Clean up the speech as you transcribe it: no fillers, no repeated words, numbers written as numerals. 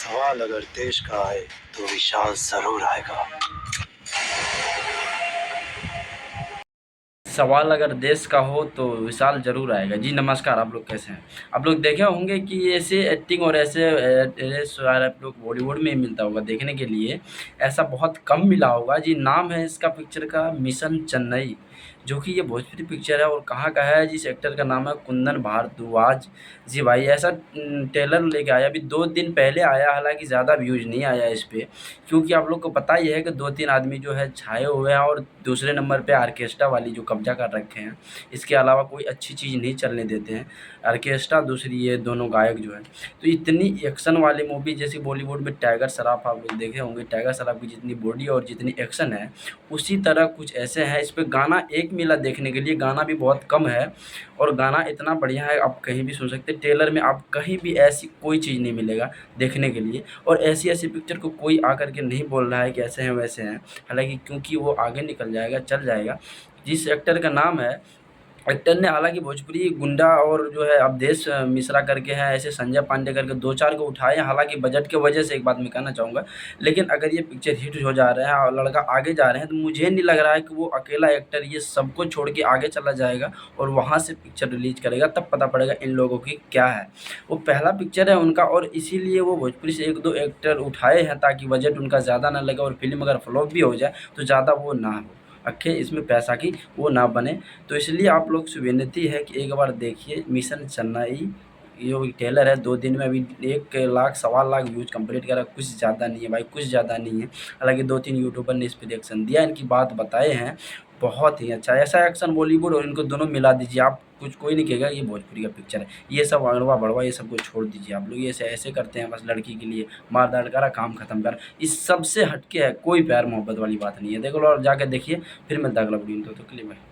सवाल अगर देश का आए तो विशाल जरूर आएगा। सवाल अगर देश का हो तो विशाल ज़रूर आएगा। जी नमस्कार, आप लोग कैसे हैं? आप लोग देखे होंगे कि ऐसे एक्टिंग और ऐसे शायद आप लोग बॉलीवुड में ही मिलता होगा देखने के लिए, ऐसा बहुत कम मिला होगा। जी नाम है इसका पिक्चर का मिशन चेन्नई, जो कि ये भोजपुरी पिक्चर है और कहाँ का है। जिस एक्टर का नाम है कुंदन भारद्वाज। जी भाई ऐसा ट्रेलर लेके आया, अभी 2 दिन पहले आया, हालाँकि ज़्यादा व्यूज़ नहीं आया इस पे, क्योंकि आप लोग को पता ही है कि 2-3 आदमी जो है छाए हुए हैं और दूसरे नंबर पे ऑर्केस्ट्रा वाली जो कब्ज़ा कर रखे हैं। इसके अलावा कोई अच्छी चीज़ नहीं चलने देते हैं। ऑर्केस्ट्रा दूसरी ये दोनों गायक जो हैं। तो इतनी एक्शन वाली मूवी जैसे बॉलीवुड में टाइगर श्रॉफ आप लोग देखे होंगे, टाइगर श्रॉफ की जितनी बॉडी और जितनी एक्शन है, उसी तरह कुछ ऐसे हैं। इस पे गाना एक मिला देखने के लिए, गाना भी बहुत कम है और गाना इतना बढ़िया है आप कहीं भी सुन सकते हैं। ट्रेलर में आप कहीं भी ऐसी कोई चीज़ नहीं मिलेगा देखने के लिए। और ऐसी-ऐसी पिक्चर को कोई आकर के नहीं बोल रहा है कि ऐसे हैं, वैसे हैं। हालाँकि क्योंकि वो आगे निकल जाएगा, चल जाएगा। जिस एक्टर का नाम है, एक्टर ने हालाँकि भोजपुरी गुंडा और जो है अवधेश मिश्रा करके हैं, ऐसे संजय पांडे करके 2-4 को उठाए हैं। हालाँकि बजट के वजह से एक बात मैं कहना चाहूँगा। लेकिन अगर ये पिक्चर हिट हो जा रहा है और लड़का आगे जा रहे हैं, तो मुझे नहीं लग रहा है कि वो अकेला एक्टर ये सबको छोड़ के आगे चला जाएगा और वहाँ से पिक्चर रिलीज़ करेगा, तब पता पड़ेगा इन लोगों की क्या है। वो पहला पिक्चर है उनका और इसीलिए वो भोजपुरी से 1-2 एक्टर उठाए हैं, ताकि बजट उनका ज़्यादा ना लगे और फ़िल्म अगर फ्लॉप भी हो जाए तो ज़्यादा वो ना हो, आखिर इसमें पैसा की वो ना बने। तो इसलिए आप लोग से विनती है कि एक बार देखिए मिशन चेन्नई। जो ट्रेलर है 2 दिन में अभी 1 लाख सवा लाख व्यूज़ कंप्लीट करा, कुछ ज़्यादा नहीं है भाई, कुछ ज़्यादा नहीं है। हालाँकि 2-3 यूट्यूबर ने इस पे रिएक्शन दिया, इनकी बात बताए हैं, बहुत ही अच्छा। ऐसा एक्शन बॉलीवुड और इनको दोनों मिला दीजिए आप, कुछ कोई नहीं कहेगा ये भोजपुरी का पिक्चर है। ये सब अड़वा-बड़वा ये सब को छोड़ दीजिए आप लोग, ये ऐसे ऐसे करते हैं बस लड़की के लिए, मार-धाड़ करा, काम खत्म कर। इस सब से हट के है, कोई प्यार मोहब्बत वाली बात नहीं है। देख लो और जाके देखिए, फिर मिलता है अगला वीडियो में, तब तक के लिए बाय।